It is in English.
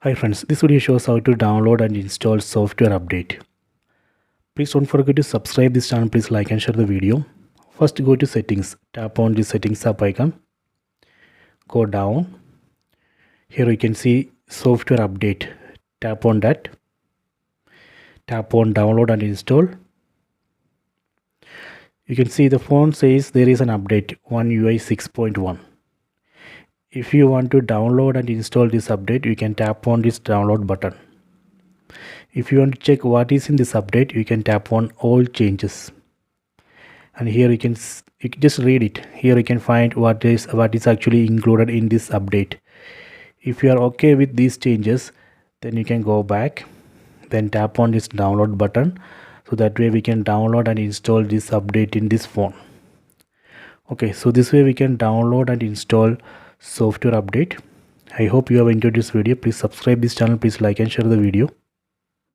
Hi friends, this video shows how to download and install software update. Please don't forget to subscribe this channel. Please like and share the video. First go to settings, tap on the settings app icon, go down. Here you can see software update, tap on that, tap on download and install. You can see the phone says there is an update, One UI 6.1. If you want to download and install this update, you can tap on this download button. If you want to check what is in this update, you can tap on all changes, and here you can just read it. Here you can find what is actually included in this update. If you are okay with these changes, then you can go back, then tap on this download button, so that way we can download and install this update in this phone. Okay, so this way we can download and install software update. I hope you have enjoyed this video. Please subscribe this channel. Please like and share the video.